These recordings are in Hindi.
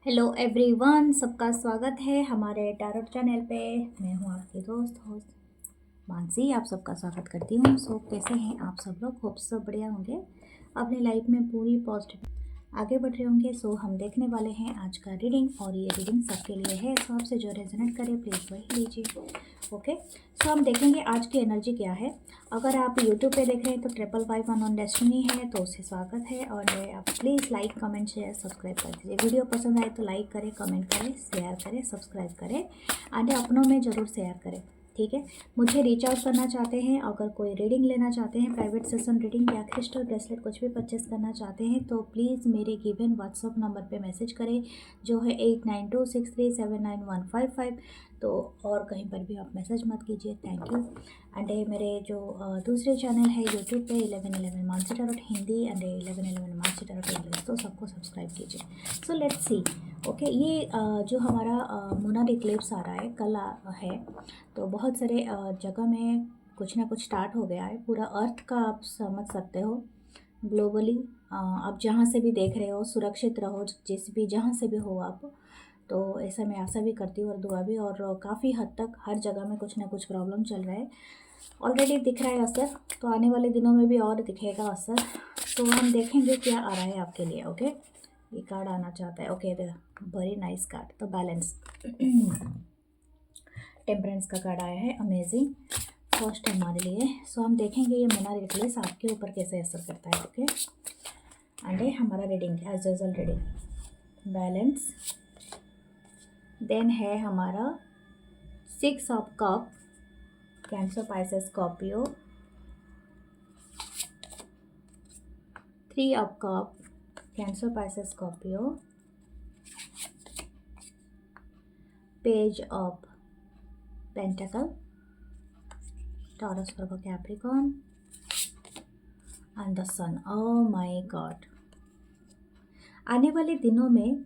हेलो एवरीवन, सबका स्वागत है हमारे टैरोट चैनल पे। मैं हूँ आपकी होस्ट मानसी। आप सबका स्वागत करती हूँ। कैसे हैं आप सब लोग? होप सब बढ़िया होंगे, अपनी लाइफ में पूरी पॉजिटिव आगे बढ़ रहे होंगे। हम देखने वाले हैं आज का रीडिंग, और ये रीडिंग सबके लिए है। आपसे जो रेजोनेट करे प्लीज़ वही लीजिए। ओके, हम देखेंगे आज की एनर्जी क्या है। अगर आप यूट्यूब पे देख रहे हैं तो 555 डेस्टिनी है, तो उससे स्वागत है। और आप please like comment share subscribe कर दीजिए। वीडियो पसंद आए तो लाइक करें, कमेंट करें, शेयर करें, सब्सक्राइब करें, आगे अपनों में ज़रूर शेयर करें। ठीक है, मुझे रीच आउट करना चाहते हैं, अगर कोई रीडिंग लेना चाहते हैं, प्राइवेट सेशन रीडिंग या क्रिस्टल ब्रेसलेट कुछ भी परचेस करना चाहते हैं, तो प्लीज़ मेरे गिवन व्हाट्सअप नंबर पे मैसेज करें, जो है 8926379155। तो और कहीं पर भी आप मैसेज मत कीजिए। Thank you. एंड मेरे जो दूसरे चैनल है यूट्यूब पे 1111 Mansi tarot Hindi and 1111 Mansi tarot English, तो सबको सब्सक्राइब कीजिए। So let's see. ओके, ये जो हमारा मूनर इक्लिप्स आ रहा है कल है, तो बहुत सारे जगह में कुछ ना कुछ स्टार्ट हो गया है। पूरा अर्थ का आप समझ सकते हो ग्लोबली। आप जहाँ से भी देख रहे हो सुरक्षित रहो, जिस भी जहाँ से भी हो आप। तो ऐसा मैं आशा भी करती हूँ और दुआ भी। और काफ़ी हद तक हर जगह में कुछ ना कुछ प्रॉब्लम चल रहा है, ऑलरेडी दिख रहा है असर, तो आने वाले दिनों में भी और दिखेगा असर। तो हम देखेंगे क्या आ रहा है आपके लिए। ओके, ये कार्ड आना चाहता है। Okay, very nice card. तो बैलेंस टेम्परेंस का कार्ड आया है, अमेजिंग फर्स्ट हमारे लिए। हम देखेंगे ये मूनर इक्लिप्स आपके ऊपर कैसे असर करता है। ओके, एंड हमारा reading as usual reading balance. Then है हमारा 6 of cup, Cancer, Pisces, Scorpio. 3 of cup, Cancer, Pisces, Scorpio. Page of pentacle, Taurus, Virgo, Capricorn and the sun. Oh my god, आने वाले दिनों में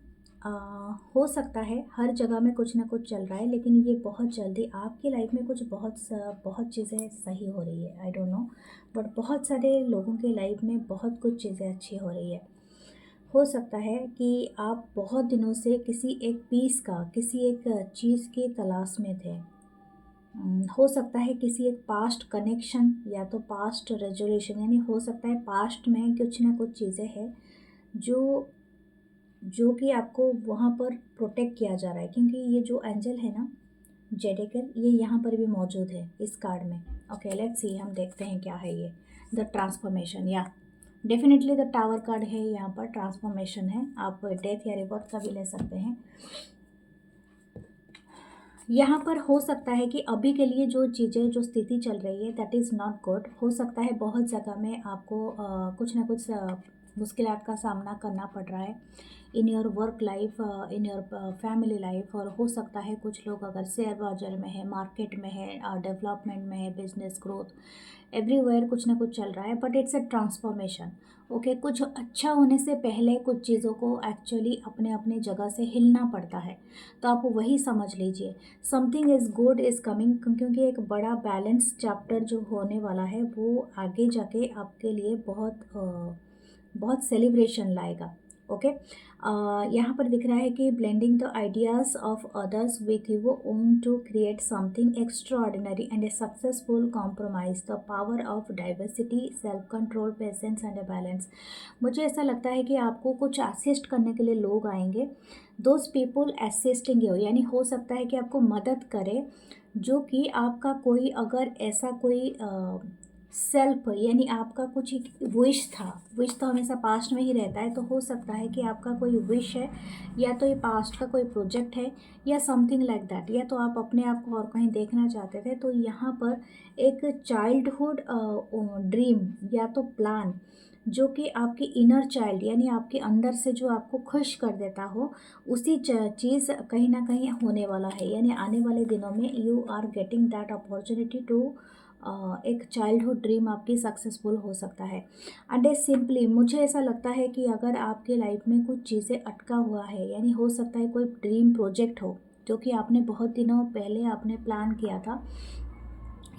हो सकता है हर जगह में कुछ ना कुछ चल रहा है, लेकिन ये बहुत जल्दी आपकी लाइफ में कुछ बहुत चीज़ें सही हो रही है। आई डोंट नो, बट बहुत सारे लोगों के लाइफ में बहुत कुछ चीज़ें अच्छी हो रही है। हो सकता है कि आप बहुत दिनों से किसी एक पीस का, किसी एक चीज़ की तलाश में थे। हो सकता है किसी एक पास्ट कनेक्शन या तो पास्ट रेजोल्यूशन, यानी हो सकता है पास्ट में कुछ ना कुछ चीज़ें हैं जो कि आपको वहाँ पर प्रोटेक्ट किया जा रहा है, क्योंकि ये जो एंजल है ना, जेडेकल, ये यहाँ पर भी मौजूद है इस कार्ड में। ओके, लेट्स सी, हम देखते हैं क्या है ये। द ट्रांसफॉर्मेशन, या डेफिनेटली द टावर कार्ड है, यहाँ पर ट्रांसफॉर्मेशन है। आप डेथ या रिबर्थ का भी ले सकते हैं। यहाँ पर हो सकता है कि अभी के लिए जो चीज़ें, जो स्थिति चल रही है, दैट इज़ नॉट गुड। हो सकता है बहुत जगह में आपको कुछ ना कुछ मुश्किलात का सामना करना पड़ रहा है in your work life, in your family life. और हो सकता है कुछ लोग अगर शेयर बाजार में है, मार्केट में है, डेवलपमेंट में है, बिजनेस ग्रोथ, एवरीवेयर कुछ ना कुछ चल रहा है, but it's a transformation. Okay, कुछ अच्छा होने से पहले कुछ चीज़ों को एक्चुअली अपने अपने जगह से हिलना पड़ता है। तो आप वही समझ लीजिए, something is good is coming, क्योंकि एक बड़ा बैलेंस चैप्टर जो होने वाला है वो आगे जाके आपके लिए बहुत सेलिब्रेशन लाएगा। ओके, यहाँ पर दिख रहा है कि blending the ideas of others with your own to create something extraordinary and a successful compromise, the power of diversity, self control, patience and a balance. मुझे ऐसा लगता है कि आपको कुछ असिस्ट करने के लिए लोग आएंगे। दोज पीपुल असिस्टिंग यू, यानी हो सकता है कि आपको मदद करे, जो कि आपका कोई, अगर ऐसा कोई सेल्फ, यानी आपका कुछ एक विश था, विश तो हमेशा पास्ट में ही रहता है, तो हो सकता है कि आपका कोई विश है, या तो ये पास्ट का कोई प्रोजेक्ट है, या समथिंग लाइक दैट, या तो आप अपने आप को और कहीं देखना चाहते थे। तो यहाँ पर एक चाइल्डहुड ड्रीम या तो प्लान, जो कि आपकी इनर चाइल्ड, यानी आपके अंदर से जो आपको खुश कर देता हो, उसी चीज़ कहीं ना कहीं होने वाला है। यानी आने वाले दिनों में you are getting that opportunity to, एक चाइल्डहुड ड्रीम आपकी सक्सेसफुल हो सकता है। एंड सिंपली मुझे ऐसा लगता है कि अगर आपके लाइफ में कुछ चीज़ें अटका हुआ है, यानी हो सकता है कोई ड्रीम प्रोजेक्ट हो जो कि आपने बहुत दिनों पहले आपने प्लान किया था,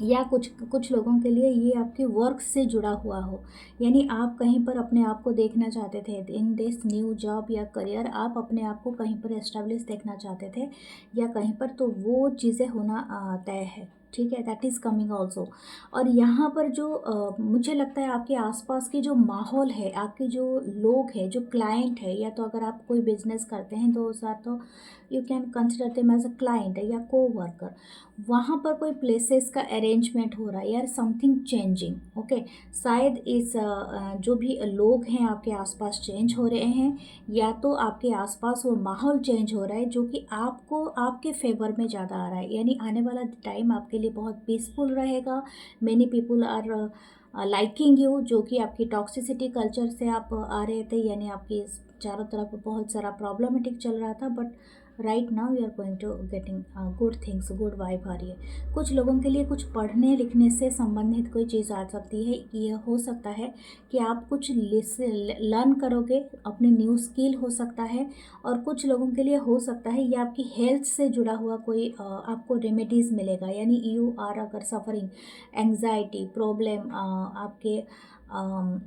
या कुछ कुछ लोगों के लिए ये आपके वर्क से जुड़ा हुआ हो, यानी आप कहीं पर अपने आप को देखना चाहते थे इन दिस न्यू जॉब या करियर, आप अपने आप को कहीं पर एस्टेब्लिश देखना चाहते थे या कहीं पर, तो वो चीज़ें होना तय है, ठीक है, दैट इज़ कमिंग ऑल्सो। और यहाँ पर जो मुझे लगता है आपके आसपास की जो माहौल है, आपके जो लोग हैं, जो क्लाइंट है, या तो अगर आप कोई बिजनेस करते हैं तो साथ तो you can consider them as a client या को वर्कर, वहाँ पर कोई प्लेसेस का अरेंजमेंट हो रहा है यार, समथिंग चेंजिंग, ओके। शायद इस जो भी लोग हैं आपके आसपास चेंज हो रहे हैं, या तो आपके आसपास वो माहौल चेंज हो रहा है जो कि आपको आपके फेवर में ज़्यादा आ रहा है, यानी आने वाला टाइम आपके लिए बहुत पीसफुल रहेगा। Many people are liking you, जो कि आपकी टॉक्सिसिटी कल्चर से आप आ रहे थे, यानी आपकी चारों तरफ बहुत सारा प्रॉब्लमेटिक चल रहा था, but right now you are going to getting good things, good vibe आ रही है। कुछ लोगों के लिए कुछ पढ़ने लिखने से संबंधित कोई चीज़ आ सकती है, ये हो सकता है कि आप कुछ लर्न करोगे, अपनी न्यू स्किल हो सकता है। और कुछ लोगों के लिए हो सकता है ये आपकी हेल्थ से जुड़ा हुआ कोई आपको रेमेडीज़ मिलेगा, यानी यू आर अगर सफरिंग एंग्जाइटी प्रॉब्लम,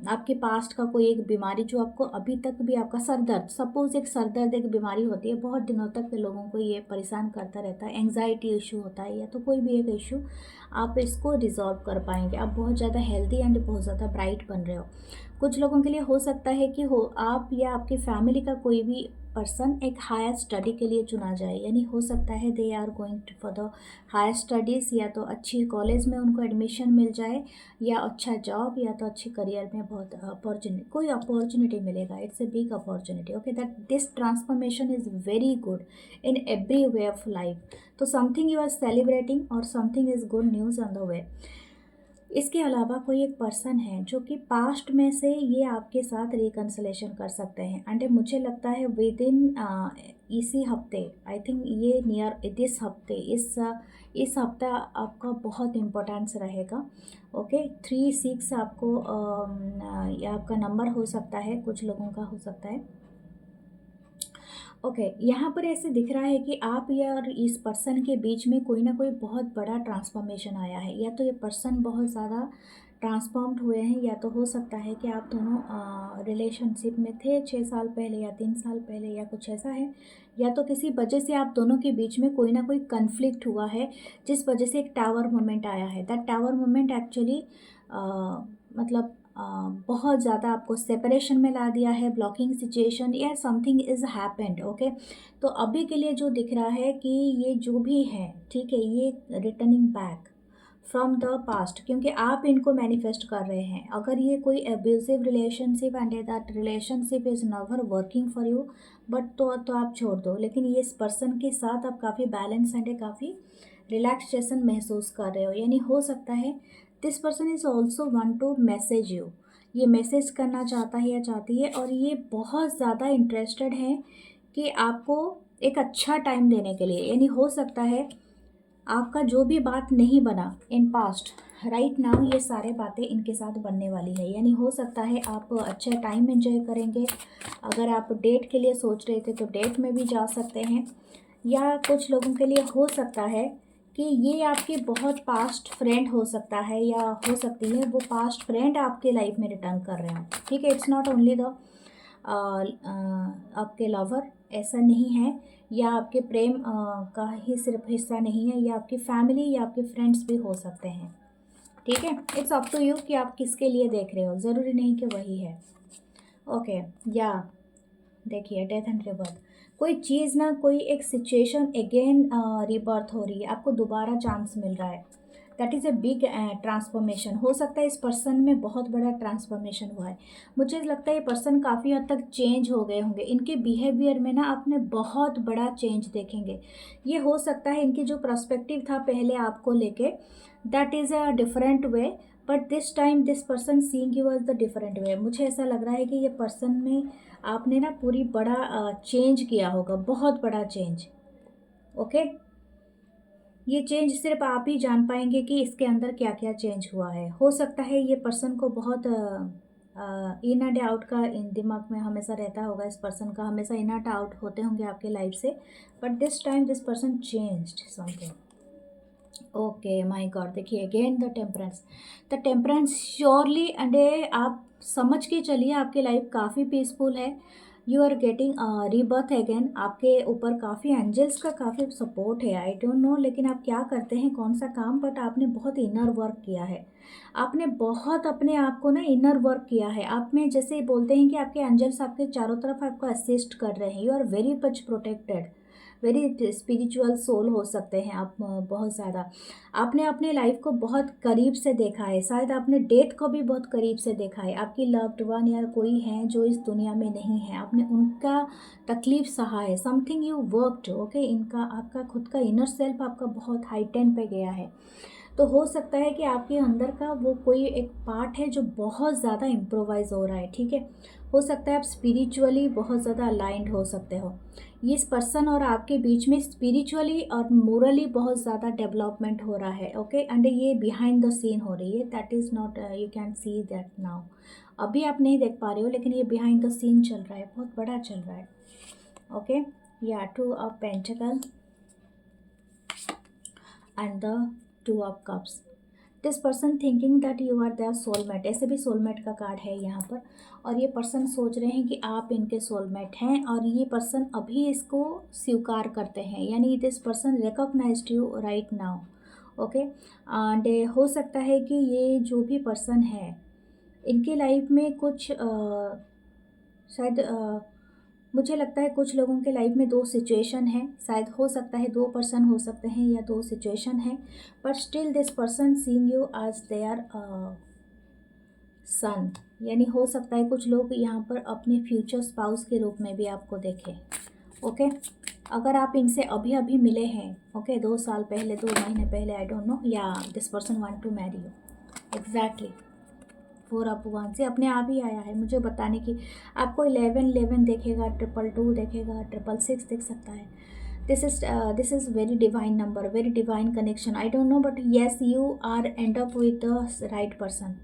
आपके पास्ट का कोई एक बीमारी जो आपको अभी तक भी, आपका सर दर्द, सपोज एक सर दर्द एक बीमारी होती है, बहुत दिनों तक लोगों को ये परेशान करता रहता है, एंग्जाइटी इशू होता है, या तो कोई भी एक इशू, आप इसको रिजॉल्व कर पाएंगे, आप बहुत ज़्यादा हेल्दी एंड बहुत ज़्यादा ब्राइट बन रहे हो। कुछ लोगों के लिए हो सकता है कि हो आप या आपकी फैमिली का कोई भी पर्सन एक हायर स्टडी के लिए चुना जाए, यानी हो सकता है they are going for the higher studies, या तो अच्छी कॉलेज में उनको एडमिशन मिल जाए, या अच्छा जॉब, या तो अच्छी करियर में बहुत अपॉर्चुनिटी, कोई अपॉर्चुनिटी मिलेगा, it's a big opportunity, okay, that this transformation is very good in every way of life. तो समथिंग यू आर सेलिब्रेटिंग और something is good news on the way. इसके अलावा कोई एक पर्सन है जो कि पास्ट में से ये आपके साथ रिकन्सिलेशन कर सकते हैं, एंड मुझे लगता है विद इन इसी हफ्ते, आई थिंक ये नियर दिस हफ्ते, इस हफ्ता आपका बहुत इम्पोर्टेंस रहेगा, ओके। 3 6 आपको ये आपका नंबर हो सकता है, कुछ लोगों का हो सकता है, ओके। यहाँ पर ऐसे दिख रहा है कि आप या और इस पर्सन के बीच में कोई ना कोई बहुत बड़ा ट्रांसफॉर्मेशन आया है, या तो ये पर्सन बहुत ज़्यादा ट्रांसफॉर्म्ड हुए हैं, या तो हो सकता है कि आप दोनों रिलेशनशिप में थे 6 साल पहले या 3 साल पहले, या कुछ ऐसा है, या तो किसी वजह से आप दोनों के बीच में कोई ना कोई कन्फ्लिक्ट हुआ है, जिस वजह से एक टावर मोमेंट आया है। दैट टावर मोमेंट एक्चुअली मतलब बहुत ज़्यादा आपको सेपरेशन में ला दिया है, ब्लॉकिंग सिचुएशन, या समथिंग इज़ हैपेंड, ओके। तो अभी के लिए जो दिख रहा है कि ये जो भी है, ठीक है, ये returning back from the past, क्योंकि आप इनको मैनिफेस्ट कर रहे हैं। अगर ये कोई abusive relationship and that relationship is never working for you, but तो आप छोड़ दो, लेकिन ये इस पर्सन के साथ आप काफ़ी बैलेंस एंड काफ़ी रिलैक्सेशन महसूस कर रहे हो, यानी हो सकता है this person is also want to message you, ये मैसेज करना चाहता है या चाहती है, और ये बहुत ज़्यादा इंटरेस्टेड है कि आपको एक अच्छा टाइम देने के लिए, यानी हो सकता है आपका जो भी बात नहीं बना इन पास्ट, राइट नाउ ये सारे बातें इनके साथ बनने वाली है, यानी हो सकता है आप अच्छा टाइम एंजॉय करेंगे। अगर आप डेट के लिए सोच रहे थे तो डेट में भी जा सकते हैं, या कुछ लोगों के लिए हो सकता है कि ये आपके बहुत पास्ट फ्रेंड हो सकता है, या हो सकती है वो पास्ट फ्रेंड आपके लाइफ में रिटर्न कर रहे हो, ठीक है। इट्स नॉट ओनली द आपके लवर, ऐसा नहीं है, या आपके प्रेम का ही सिर्फ हिस्सा नहीं है, या आपकी फैमिली या आपके फ्रेंड्स भी हो सकते हैं, ठीक है। इट्स अप टू यू कि आप किसके लिए देख रहे हो, ज़रूरी नहीं कि वही है, ओके। या देखिए डेथ एंड रिबर्थ, कोई चीज़ ना, कोई एक सिचुएशन अगेन रिबर्थ हो रही है, आपको दोबारा चांस मिल रहा है, that is a big transformation. हो सकता है इस पर्सन में बहुत बड़ा ट्रांसफॉर्मेशन हुआ है, मुझे लगता है ये पर्सन काफ़ी हद तक चेंज हो गए होंगे, इनके बिहेवियर में ना आपने बहुत बड़ा चेंज देखेंगे। ये हो सकता है इनकी जो पर्सपेक्टिव था पहले आपको लेके, that is a different way, but this time this person seeing you as the different way. मुझे ऐसा लग रहा है कि ये पर्सन में आपने ना पूरी बड़ा चेंज किया होगा, बहुत बड़ा चेंज, ओके। ये चेंज सिर्फ आप ही जान पाएंगे कि इसके अंदर क्या क्या चेंज हुआ है। हो सकता है ये पर्सन को बहुत इन एंड आउट का इन दिमाग में हमेशा रहता होगा, इस पर्सन का हमेशा इन एंड आउट होते होंगे आपके लाइफ से, but this time this person changed something, okay my god, देखिए again the temperance surely and आप समझ के चलिए आपकी लाइफ काफ़ी पीसफुल है। You are getting rebirth again, आपके ऊपर काफ़ी एंजल्स का काफ़ी सपोर्ट है। आई डोंट नो लेकिन आप क्या करते हैं कौन सा काम, बट आपने बहुत इनर वर्क किया है। आपने बहुत अपने आप को ना इनर वर्क किया है। आप में जैसे बोलते हैं कि आपके एंजल्स आपके चारों तरफ आपको असिस्ट कर रहे हैं। You are very much protected, very spiritual soul हो सकते हैं आप बहुत ज़्यादा। आपने अपने लाइफ को बहुत करीब से देखा है, शायद आपने डेथ को भी बहुत करीब से देखा है। आपकी लव्ड वन या कोई हैं जो इस दुनिया में नहीं है, आपने उनका तकलीफ सहा है। समथिंग यू वर्कड, ओके, इनका आपका खुद का इनर सेल्फ आपका बहुत हाई टेन पे गया है। तो हो सकता है कि आपके अंदर का वो कोई एक पार्ट है जो बहुत ज़्यादा इम्प्रोवाइज़ हो रहा है, ठीक है। हो सकता है आप स्पिरिचुअली बहुत ज़्यादा अलाइंड हो सकते हो। ये इस पर्सन और आपके बीच में स्पिरिचुअली और मोरली बहुत ज़्यादा डेवलपमेंट हो रहा है, ओके। एंड ये बिहाइंड द सीन हो रही है, that is not, you can see that now. अभी आप नहीं देख पा रहे हो लेकिन ये बिहाइंड द सीन चल रहा है, बहुत बड़ा चल रहा है, ओके। या 2 of pentacle and the 2 of cups. This person thinking that you are their soulmate, ऐसे भी सोलमेट का कार्ड है यहाँ पर। और ये पर्सन सोच रहे हैं कि आप इनके सोलमेट हैं और ये पर्सन अभी इसको स्वीकार करते हैं, यानी this person recognized you right now, okay. And हो सकता है कि ये जो भी पर्सन है इनकी लाइफ में कुछ शायद मुझे लगता है कुछ लोगों के लाइफ में 2 सिचुएशन है, शायद हो सकता है 2 पर्सन हो सकते हैं या 2 सिचुएशन है, but still this person seeing you as their son. यानी हो सकता है कुछ लोग यहाँ पर अपने फ्यूचर स्पाउस के रूप में भी आपको देखें, ओके। अगर आप इनसे अभी अभी मिले हैं, ओके, 2 साल पहले, 2 महीने पहले, आई डोंट नो, या this person want to marry you, exactly 4 of 1 से अपने आप ही आया है मुझे बताने की। आपको 11 देखेगा, 222 देखेगा, 666 देख सकता है। This is very divine number, very divine connection. I don't know but yes you are end up with the right person.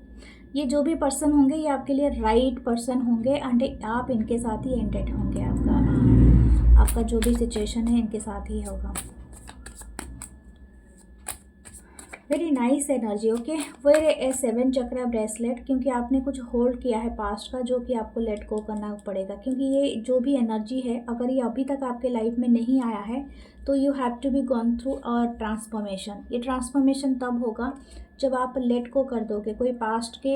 ये जो भी पर्सन होंगे ये आपके लिए राइट पर्सन होंगे एंड आप इनके साथ ही एंडेड होंगे। आपका जो भी सिचुएशन है इनके साथ ही होगा। Very nice energy, okay. Wear a 7 chakra bracelet, क्योंकि आपने कुछ होल्ड किया है पास्ट का जो कि आपको लेट गो करना पड़ेगा, क्योंकि ये जो भी एनर्जी है अगर ये अभी तक आपके लाइफ में नहीं आया है तो you have to be gone through a transformation. ये ट्रांसफॉर्मेशन तब होगा जब आप लेट को कर दोगे कोई पास्ट के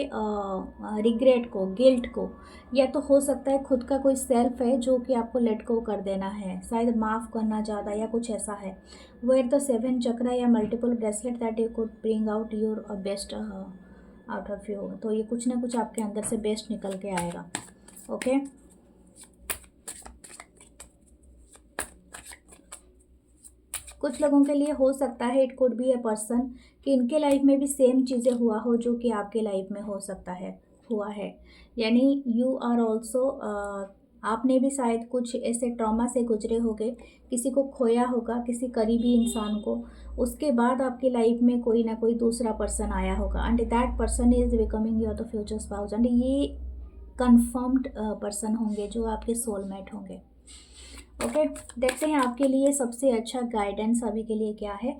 रिग्रेट को, गिल्ट को, या तो हो सकता है खुद का कोई सेल्फ है जो कि आपको लेट को कर देना है, शायद माफ़ करना ज़्यादा या कुछ ऐसा है। वेयर द 7 चक्रा या multiple bracelet that you could bring out your best out of you. तो ये कुछ ना कुछ आपके अंदर से बेस्ट निकल के आएगा, ओके। कुछ लोगों के लिए हो सकता है it could be a person कि इनके लाइफ में भी सेम चीज़ें हुआ हो जो कि आपके लाइफ में हो सकता है, हुआ है। यानी यू आर ऑल्सो, आपने भी शायद कुछ ऐसे ट्रॉमा से गुजरे होगे, किसी को खोया होगा, किसी करीबी इंसान को, उसके बाद आपकी लाइफ में कोई ना कोई दूसरा पर्सन आया होगा and that person is becoming your the future spouse. And ये कन्फर्म्ड पर्सन होंगे जो आपके सोलमेट होंगे, ओके। देखते हैं आपके लिए सबसे अच्छा गाइडेंस अभी के लिए क्या है।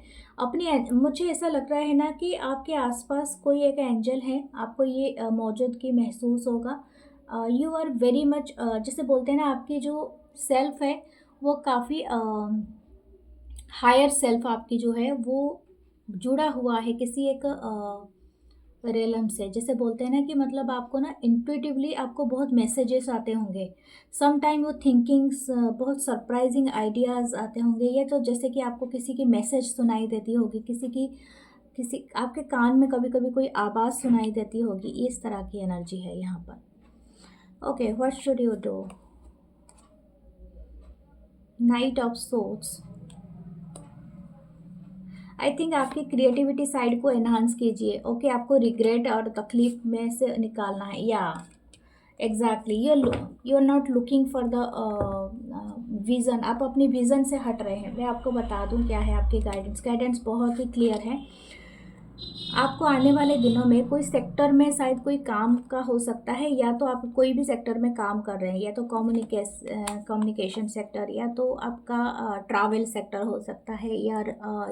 मुझे ऐसा लग रहा है ना कि आपके आसपास कोई एक एंजल है, आपको ये मौजूदगी महसूस होगा। यू आर वेरी मच, जैसे बोलते हैं ना, आपकी जो सेल्फ है वो काफ़ी हायर सेल्फ आपकी जो है वो जुड़ा हुआ है किसी एक रियलम से। जैसे बोलते हैं ना कि मतलब आपको ना इंट्यूटिवली आपको बहुत मैसेजेस आते होंगे, सम टाइम वो थिंकिंग्स, बहुत सरप्राइजिंग आइडियाज़ आते होंगे, या तो जैसे कि आपको किसी की मैसेज सुनाई देती होगी, किसी आपके कान में कभी कभी कोई आवाज़ सुनाई देती होगी। इस तरह की एनर्जी है यहाँ पर, okay. What should you do? Knight of swords. I think आपकी क्रिएटिविटी साइड को एनहांस कीजिए, ओके। आपको रिग्रेट और तकलीफ में से निकालना है, या exactly you are not looking for the vision. आप अपनी विज़न से हट रहे हैं। मैं आपको बता दूं क्या है आपकी गाइडेंस। गाइडेंस बहुत ही क्लियर है। आपको आने वाले दिनों में कोई सेक्टर में शायद कोई काम का हो सकता है, या तो आप कोई भी सेक्टर में काम कर रहे हैं, या तो कम्युनिकेशन सेक्टर, या तो आपका ट्रैवल सेक्टर हो सकता है,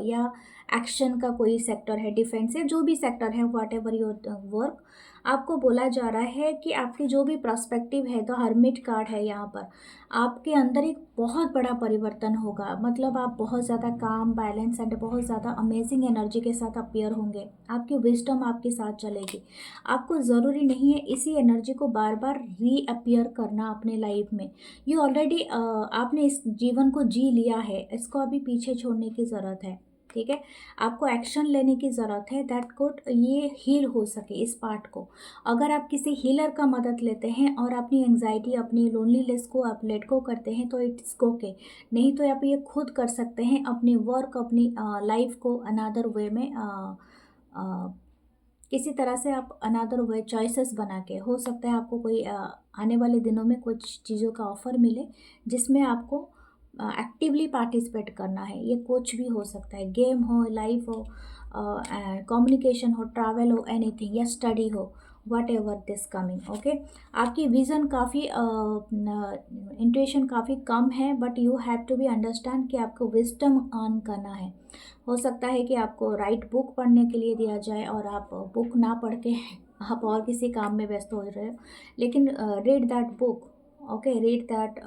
या एक्शन का कोई सेक्टर है, डिफेंस है, जो भी सेक्टर है, व्हाट एवर योर वर्क। आपको बोला जा रहा है कि आपकी जो भी पर्सपेक्टिव है, तो हर्मिट कार्ड है यहाँ पर, आपके अंदर एक बहुत बड़ा परिवर्तन होगा। मतलब आप बहुत ज़्यादा काम, बैलेंस एंड बहुत ज़्यादा अमेजिंग एनर्जी के साथ अपीयर होंगे। आपकी विजडम आपके साथ चलेगी। आपको ज़रूरी नहीं है इसी एनर्जी को बार बार रीअपियर करना अपने लाइफ में। ये ऑलरेडी आपने इस जीवन को जी लिया है, इसको अभी पीछे छोड़ने की ज़रूरत है। ठीक है, आपको एक्शन लेने की ज़रूरत है, दैट कुड ये हील हो सके इस पार्ट को। अगर आप किसी हीलर का मदद लेते हैं और अपनी एंग्जाइटी, अपनी लोनलीनेस को आप लेट गो करते हैं, तो इट्स ओके। नहीं तो आप ये खुद कर सकते हैं, अपनी वर्क, अपनी लाइफ को अनदर वे में अ, किसी तरह से आप अनदर वे चॉइसेस बना के, हो सकता है आपको कोई आने वाले दिनों में कुछ चीज़ों का ऑफ़र मिले जिसमें आपको एक्टिवली पार्टिसिपेट करना है। ये कुछ भी हो सकता है, गेम हो, लाइफ हो, कम्युनिकेशन हो, ट्रैवल हो, एनीथिंग, या स्टडी हो, whatever this coming. Okay, आपकी विज़न काफ़ी इंट्यूशन काफ़ी कम है, but you have to be understand कि आपको विजडम अर्न करना है। हो सकता है कि आपको राइट बुक पढ़ने के लिए दिया जाए और आप बुक ना पढ़ के आप और किसी काम में व्यस्त हो रहे हो, लेकिन read that book. Okay, read that.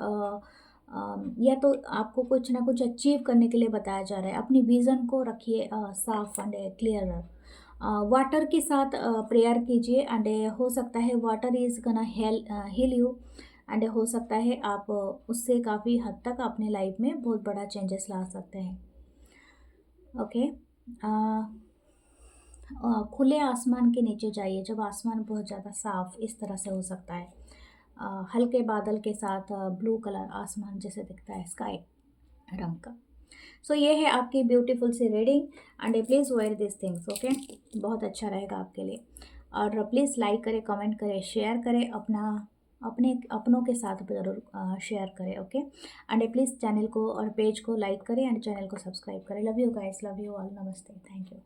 या तो आपको कुछ ना कुछ अचीव करने के लिए बताया जा रहा है। अपनी विज़न को रखिए साफ एंड क्लियर। वाटर के साथ प्रेयर कीजिए, एंड हो सकता है वाटर इज़ गना हील यू, एंड हो सकता है आप उससे काफ़ी हद तक अपने लाइफ में बहुत बड़ा चेंजेस ला सकते हैं। ओके, खुले आसमान के नीचे जाइए, जब आसमान बहुत ज़्यादा साफ इस तरह से हो सकता है, हल्के बादल के साथ ब्लू कलर आसमान जैसे दिखता है, स्काई रंग का। सो ये है आपकी ब्यूटीफुल सी reading, and please wear this things. Okay, बहुत अच्छा रहेगा आपके लिए। और प्लीज़ लाइक करें, कमेंट करें, शेयर करें, अपनों के साथ ज़रूर शेयर करें। ओके, एंड प्लीज़ चैनल को और पेज को लाइक करें, एंड चैनल को सब्सक्राइब करें। Love you guys, love you all, नमस्ते, थैंक यू।